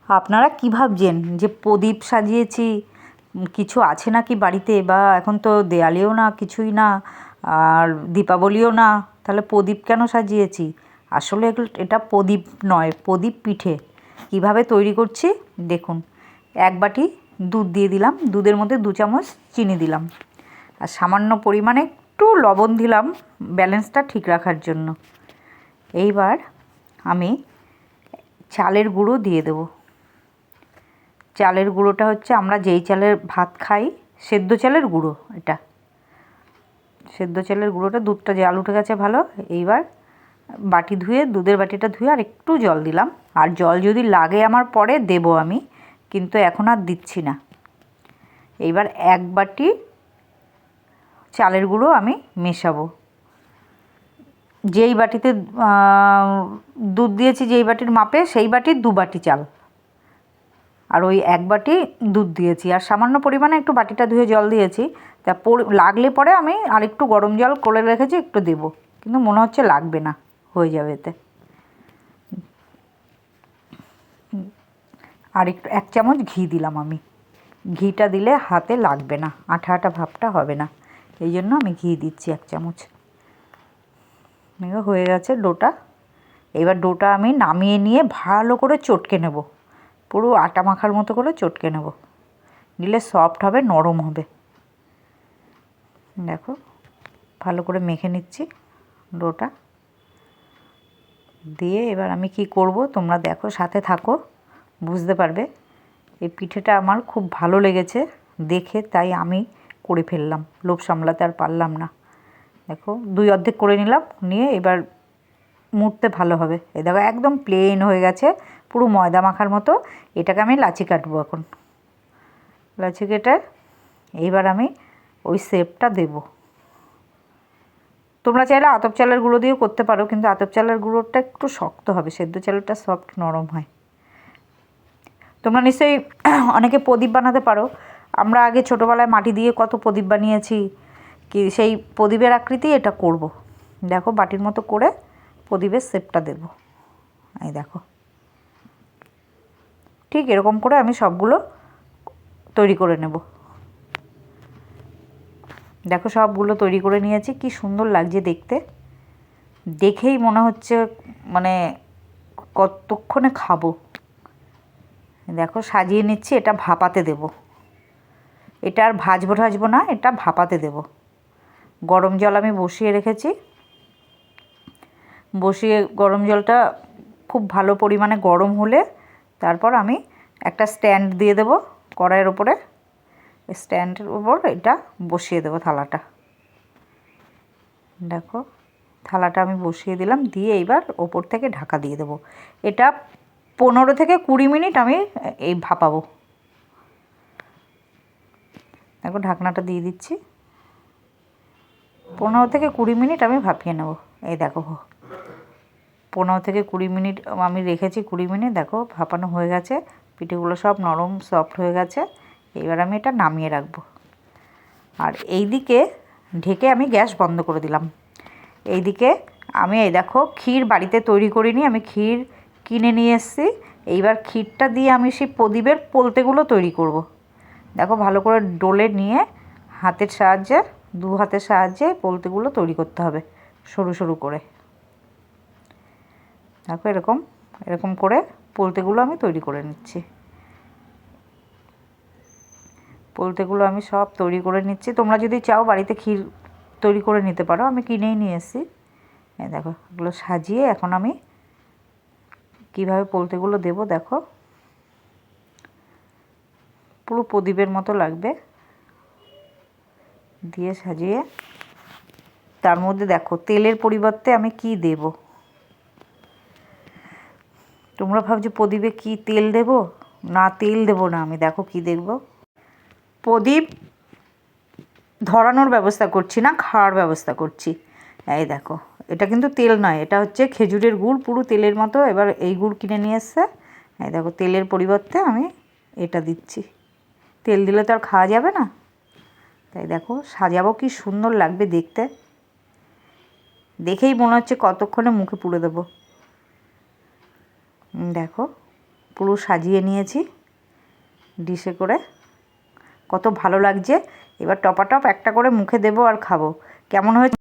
আপনারা কী ভাবছেন যে প্রদীপ সাজিয়েছি, কিছু আছে নাকি বাড়িতে? বা এখন তো দেওয়ালিও না, কিছুই না, আর দীপাবলিও না, তাহলে প্রদীপ কেন সাজিয়েছি? আসলে এটা প্রদীপ নয়, প্রদীপ পিঠে। কিভাবে তৈরি করছি দেখুন। এক বাটি দুধ দিয়ে দিলাম, দুধের মধ্যে 2 চামচ চিনি দিলাম, আর সামান্য পরিমাণে একটু লবণ দিলাম ব্যালেন্সটা ঠিক রাখার জন্য। এইবার আমি চালের গুঁড়ো দিয়ে দেবো। চালের গুঁড়োটা হচ্ছে আমরা যেই চালের ভাত খাই, সেদ্ধ চালের গুঁড়ো এটা। সেদ্ধ চালের গুঁড়োটা, দুধটা জাল উঠে গেছে ভালো। এইবার বাটি ধুয়ে, দুধের বাটিটা ধুয়ে আর একটু জল দিলাম। আর জল যদি লাগে আমার পরে দেবো আমি, কিন্তু এখন আর দিচ্ছি না। এইবার 1 বাটি চালের গুঁড়ো আমি মেশাবো। যেই বাটিতে দুধ দিয়েছি, যেই বাটির মাপে, সেই বাটির 2 বাটি চাল। আর ওই 1 বাটি দুধ দিয়েছি, আর সামান্য পরিমাণে একটু বাটিটা ধুয়ে জল দিয়েছি। তা লাগলে পরে আমি আর একটু গরম জল করে রেখেছি, একটু দেবো, কিন্তু মনে হচ্ছে লাগবে না, হয়ে যাবে এতে। আর একটু 1 চামচ ঘি দিলাম আমি। ঘিটা দিলে হাতে লাগবে না, আঠা আঠা ভাবটা হবে না, এই জন্য আমি ঘি দিচ্ছি 1 চামচ। হয়ে গেছে ডোটা। এবার ডোটা আমি নামিয়ে নিয়ে ভালো করে চটকে নেব, পুরো আটা মাখার মতো করে চটকে নেব, নিলে সফট হবে, নরম হবে। দেখো ভালো করে মেখে নিচ্ছি ডোটা দিয়ে। এবার আমি কি করব তোমরা দেখো, সাথে থাকো, বুঝতে পারবে। এই পিঠেটা আমার খুব ভালো লেগেছে দেখে, তাই আমি করে ফেললাম, লোভ সামলাতে আর পারলাম না। দেখো 2 অর্ধেক করে নিলাম, নিয়ে এবার মুড়তে ভালো হবে। এই দেখো একদম প্লেন হয়ে গেছে, পুরো ময়দা মাখার মতো। এটাকে আমি লাচি কাটবো এখন। লাচি কেটে এইবার আমি ওই শেপটা দেবো। তোমরা চাইলে আতপ চালের গুঁড়ো দিয়েও করতে পারো, কিন্তু আতপ চালের গুঁড়োটা একটু শক্ত হবে, সেদ্ধ চালেরটা সফট নরম হয়। তোমরা নিশ্চয়ই অনেকে প্রদীপ বানাতে পারো। আমরা আগে ছোটোবেলায় মাটি দিয়ে কত প্রদীপ বানিয়েছি, কি সেই প্রদীপের আকৃতি এটা করব। দেখো বাটির মতো করে প্রদীপের শেপটা দেব। এই দেখো ঠিক এরকম করে আমি সবগুলো তৈরি করে নেব। দেখো সবগুলো তৈরি করে নিয়েছি, কি সুন্দর লাগছে দেখতে, দেখেই মনে হচ্ছে মানে কতক্ষণে খাবো। দেখো সাজিয়ে নিচ্ছি, এটা ভাপাতে দেব। এটা আর ভাজবো না, এটা ভাপাতে দেব। গরম জল আমি বসিয়ে রেখেছি, বসিয়ে গরম জলটা খুব ভালো পরিমাণে গরম হলে তারপর আমি একটা স্ট্যান্ড দিয়ে দেব কড়াইয়ের ওপরে। স্ট্যান্ডের উপর এটা বসিয়ে দেব থালাটা। দেখো থালাটা আমি বসিয়ে দিলাম, দিয়ে এইবার ওপর থেকে ঢাকা দিয়ে দেব। এটা 15 থেকে 20 মিনিট আমি এই ভাপাবো। দেখো ঢাকনাটা দিয়ে দিচ্ছি, 15 থেকে 20 মিনিট আমি ভাপিয়ে নেব। এই দেখো 15 থেকে 20 মিনিট আমি রেখেছি, 20 মিনিট দেখো ভাপানো হয়ে গেছে। পিঠেগুলো সব নরম সফট হয়ে গেছে। এবার আমি এটা নামিয়ে রাখবো। আর এই দিকে ঢেকে আমি গ্যাস বন্ধ করে দিলাম। এই দিকে আমি এই দেখো ক্ষীর বাড়িতে তৈরি করিনি, আমি ক্ষীর কিনে নিয়ে এসেছি। এইবার ক্ষীরটা দিয়ে আমি সেই প্রদীপের পোলতেগুলো তৈরি করব। দেখো ভালো করে ডলে নিয়ে হাতের সাহায্যে, 2 হাতের সাহায্যে পোলতেগুলো তৈরি করতে হবে সরু সরু করে। দেখো এরকম এরকম করে পোলতেগুলো আমি তৈরি করে নিচ্ছি। পোলতেগুলো আমি সব তৈরি করে নিচ্ছি। তোমরা যদি চাও বাড়িতে ক্ষীর তৈরি করে নিতে পারো, আমি কিনেই নিয়ে এসেছি। এই দেখো এগুলো সাজিয়ে এখন আমি কীভাবে পোলতেগুলো দেবো দেখো, পুরো প্রদীপের মতো লাগবে দিয়ে সাজিয়ে। তার মধ্যে দেখো তেলের পরিবর্তে আমি কি দেব। তোমরা ভাবছো প্রদীপে কি তেল দেব? না, তেল দেব না আমি। দেখো কি দেখব, প্রদীপ ধরানোর ব্যবস্থা করছি না, খাওয়ার ব্যবস্থা করছি। এই দেখো এটা কিন্তু তেল নয়, এটা হচ্ছে খেজুরের গুড়, পুরো তেলের মতো। এবার এই গুড় কিনে নিয়ে এসছে। এই দেখো তেলের পরিবর্তে আমি এটা দিচ্ছি। তেল দিলে তো আর খাওয়া যাবে না, তাই দেখো সাজাবো, কি সুন্দর লাগবে দেখতে, দেখেই মনে হচ্ছে কতক্ষণে মুখে পুরে দেবো। দেখো পুরো সাজিয়ে নিয়েছি ডিশে করে। কত ভালো লাগছে। এবার টপাটপ একটা করে মুখে দেবো আর খাবো। কেমন হয়েছে